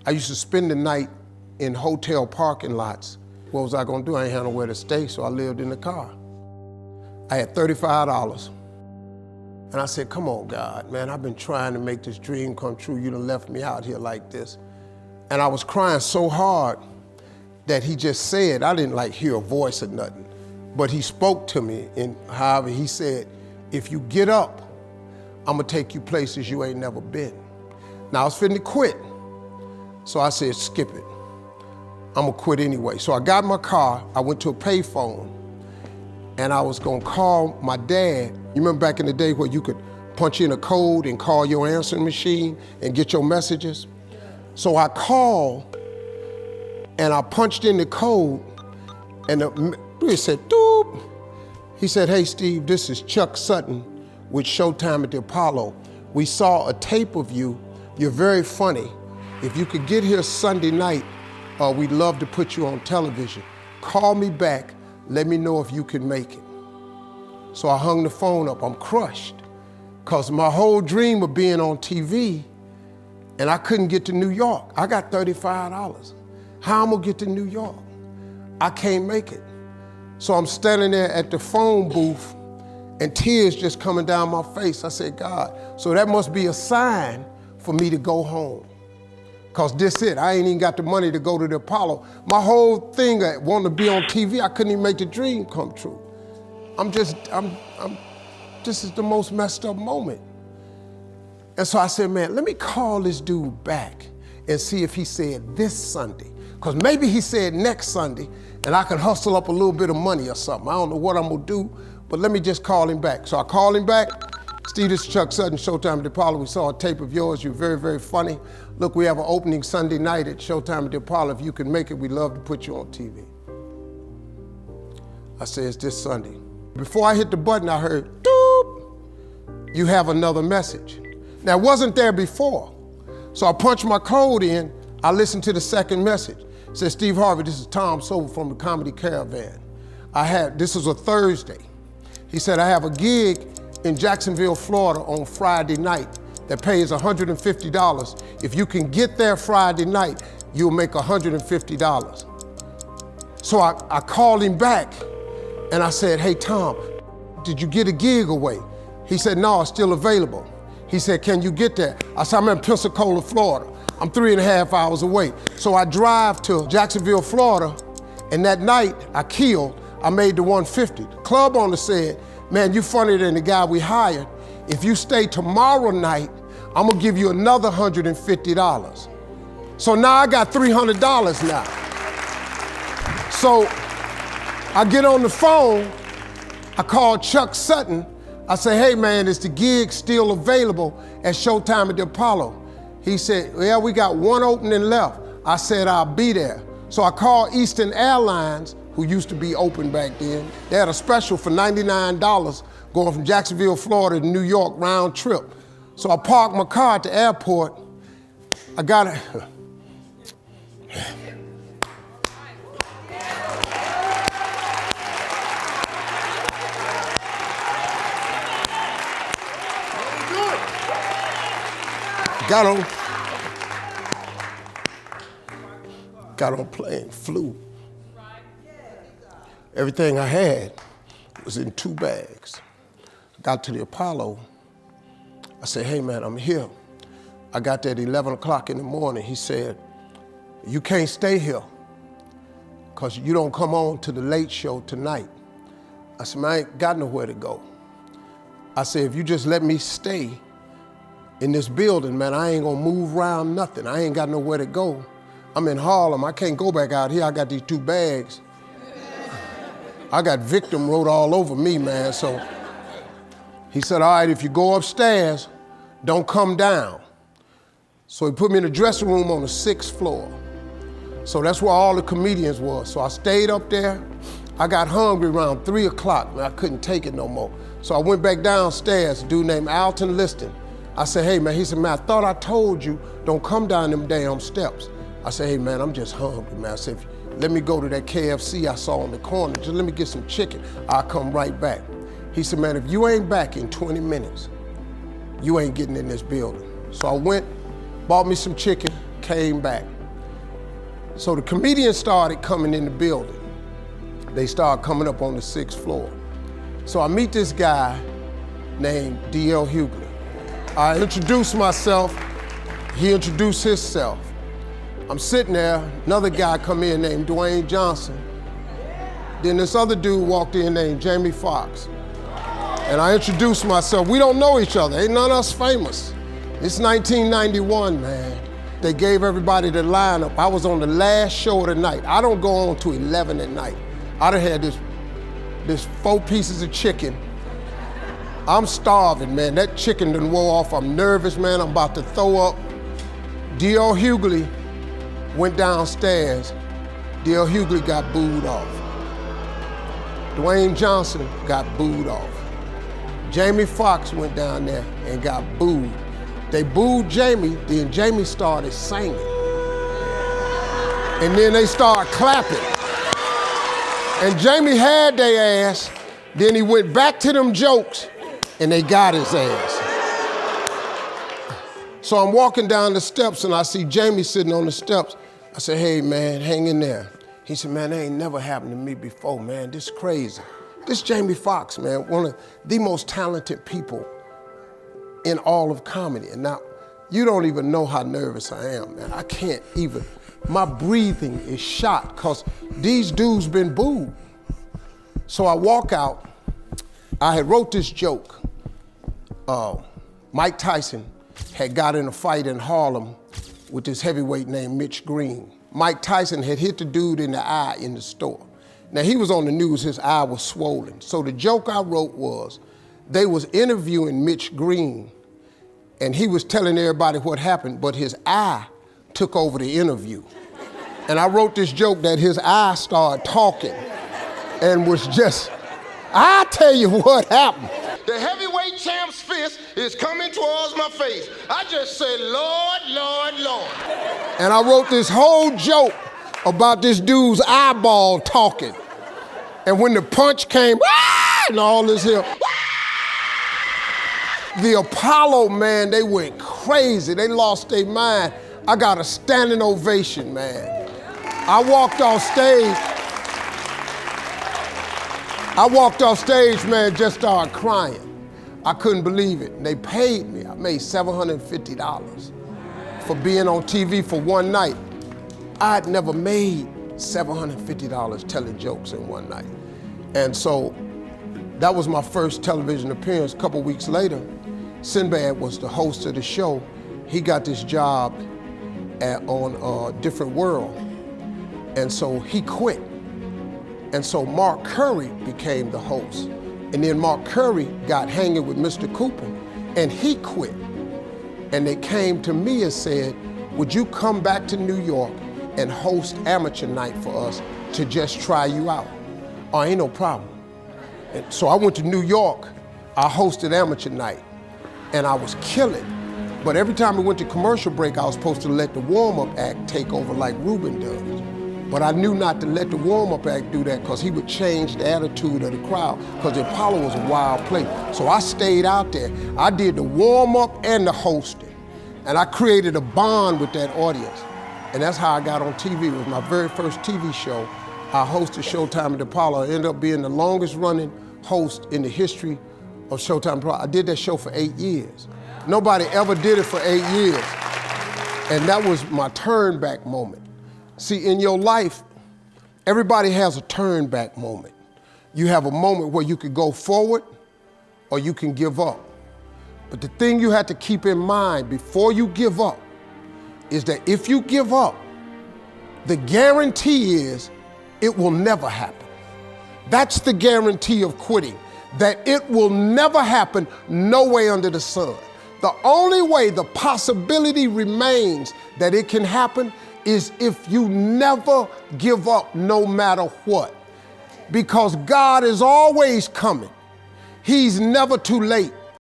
I used to spend the night in hotel parking lots. What was I gonna do? I ain't had nowhere to stay, so I lived in the car. I had $35. And I said, come on, God, man, I've been trying to make this dream come true. You done left me out here like this. And I was crying so hard that he just said, I didn't like hear a voice or nothing, but he spoke to me in Harvey. He said, if you get up, I'm gonna take you places you ain't never been. Now I was finna quit. So I said, skip it. I'm gonna quit anyway. So I got in my car, I went to a payphone, and I was gonna call my dad. You remember back in the day where you could punch in a code and call your answering machine and get your messages? So I called and I punched in the code and it said, doop. He said, hey Steve, this is Chuck Sutton with Showtime at the Apollo. We saw a tape of you. You're very funny. If you could get here Sunday night, we'd love to put you on television. Call me back, let me know if you can make it. So I hung the phone up, I'm crushed. Cause my whole dream of being on TV, and I couldn't get to New York. I got $35. How I'm gonna get to New York? I can't make it. So I'm standing there at the phone booth and tears just coming down my face. I said, God, so that must be a sign for me to go home. Cause this it, I ain't even got the money to go to the Apollo. My whole thing, I wanted to be on TV, I couldn't even make the dream come true. This is the most messed up moment. And so I said, man, let me call this dude back and see if he said this Sunday. Cause maybe he said next Sunday and I can hustle up a little bit of money or something. I don't know what I'm gonna do, but let me just call him back. So I called him back. Steve, this is Chuck Sutton, Showtime at the Apollo. We saw a tape of yours. You're very, very funny. Look, we have an opening Sunday night at Showtime at the Apollo. If you can make it, we'd love to put you on TV. I said, it's this Sunday. Before I hit the button, I heard, doop, you have another message. Now, it wasn't there before. So I punched my code in, I listened to the second message. It said, Steve Harvey, this is Tom Sobel from the Comedy Caravan. This was a Thursday. He said, I have a gig in Jacksonville, Florida on Friday night that pays $150. If you can get there Friday night, you'll make $150. So I called him back and I said, hey Tom, did you get a gig away? He said, no, it's still available. He said, can you get there? I said, I'm in Pensacola, Florida. I'm 3.5 hours away. So I drive to Jacksonville, Florida, and that night I made the 150. The club owner said, man, you funnier than the guy we hired. If you stay tomorrow night, I'm gonna give you another $150. So now I got $300 now. So I get on the phone, I call Chuck Sutton. I say, hey man, is the gig still available at Showtime at the Apollo? He said, yeah, we got one opening left. I said, I'll be there. So I called Eastern Airlines, who used to be open back then. They had a special for $99 going from Jacksonville, Florida to New York round trip. So I parked my car at the airport. I got it. Got on plane, flew. Everything I had was in 2 bags. Got to the Apollo. I said, hey man, I'm here. I got there at 11 o'clock in the morning. He said, you can't stay here because you don't come on to the late show tonight. I said, man, I ain't got nowhere to go. I said, if you just let me stay in this building, man, I ain't gonna move around nothing. I ain't got nowhere to go. I'm in Harlem, I can't go back out here. I got these 2 bags. I got victim wrote all over me, man. So he said, all right, if you go upstairs, don't come down. So he put me in the dressing room on the 6th floor. So that's where all the comedians were. So I stayed up there. I got hungry around 3 o'clock, man. I couldn't take it no more. So I went back downstairs, a dude named Alton Liston. I said, hey man, he said, man, I thought I told you, don't come down them damn steps. I said, hey man, I'm just hungry, man. I said, let me go to that KFC I saw on the corner. Just let me get some chicken. I'll come right back. He said, man, if you ain't back in 20 minutes, you ain't getting in this building. So I went, bought me some chicken, came back. So the comedians started coming in the building. They started coming up on the 6th floor. So I meet this guy named D.L. Hughley. I introduce myself, he introduced himself. I'm sitting there, another guy come in named Dwayne Johnson. Then this other dude walked in named Jamie Foxx. And I introduced myself. We don't know each other, ain't none of us famous. It's 1991, man. They gave everybody the lineup. I was on the last show of the night. I don't go on to 11 at night. I done had this 4 pieces of chicken. I'm starving, man. That chicken done wore off. I'm nervous, man. I'm about to throw up. D.L. Hughley went downstairs. D.L. Hughley got booed off. Dwayne Johnson got booed off. Jamie Foxx went down there and got booed. They booed Jamie, then Jamie started singing. And then they started clapping. And Jamie had their ass, then he went back to them jokes, and they got his ass. So I'm walking down the steps and I see Jamie sitting on the steps. I said, hey man, hang in there. He said, man, that ain't never happened to me before, man. This is crazy. This Jamie Foxx, man, one of the most talented people in all of comedy. And now, you don't even know how nervous I am, man. I can't even, my breathing is shot because these dudes been booed. So I walk out, I had wrote this joke. Mike Tyson had got in a fight in Harlem with this heavyweight named Mitch Green. Mike Tyson had hit the dude in the eye in the store. Now he was on the news, his eye was swollen. So the joke I wrote was, they was interviewing Mitch Green and he was telling everybody what happened, but his eye took over the interview. And I wrote this joke that his eye started talking and was just, I tell you what happened. The heavyweight champ's fist is coming towards my face. I just said, Lord, Lord, Lord. And I wrote this whole joke about this dude's eyeball talking. And when the punch came, and all this here, the Apollo, man, they went crazy. They lost their mind. I got a standing ovation, man. I walked off stage, man, just started crying. I couldn't believe it. They paid me. I made $750 for being on TV for one night. I'd never made $750 telling jokes in one night. And so that was my first television appearance. A couple weeks later, Sinbad was the host of the show. He got this job on Different World. And so he quit. And so Mark Curry became the host. And then Mark Curry got hanging with Mr. Cooper and he quit. And they came to me and said, would you come back to New York and host amateur night for us to just try you out? Oh, ain't no problem. And so I went to New York, I hosted amateur night and I was killing. But every time we went to commercial break, I was supposed to let the warm-up act take over like Ruben does. But I knew not to let the warm-up act do that because he would change the attitude of the crowd because the Apollo was a wild place. So I stayed out there. I did the warm-up and the hosting. And I created a bond with that audience. And that's how I got on TV. It was my very first TV show. I hosted Showtime at the Apollo. I ended up being the longest running host in the history of Showtime Apollo. I did that show for 8 years. Nobody ever did it for 8 years. And that was my turn back moment. See, in your life, everybody has a turn back moment. You have a moment where you could go forward or you can give up. But the thing you have to keep in mind before you give up is that if you give up, the guarantee is it will never happen. That's the guarantee of quitting, that it will never happen, no way under the sun. The only way the possibility remains that it can happen is if you never give up no matter what. Because God is always coming. He's never too late.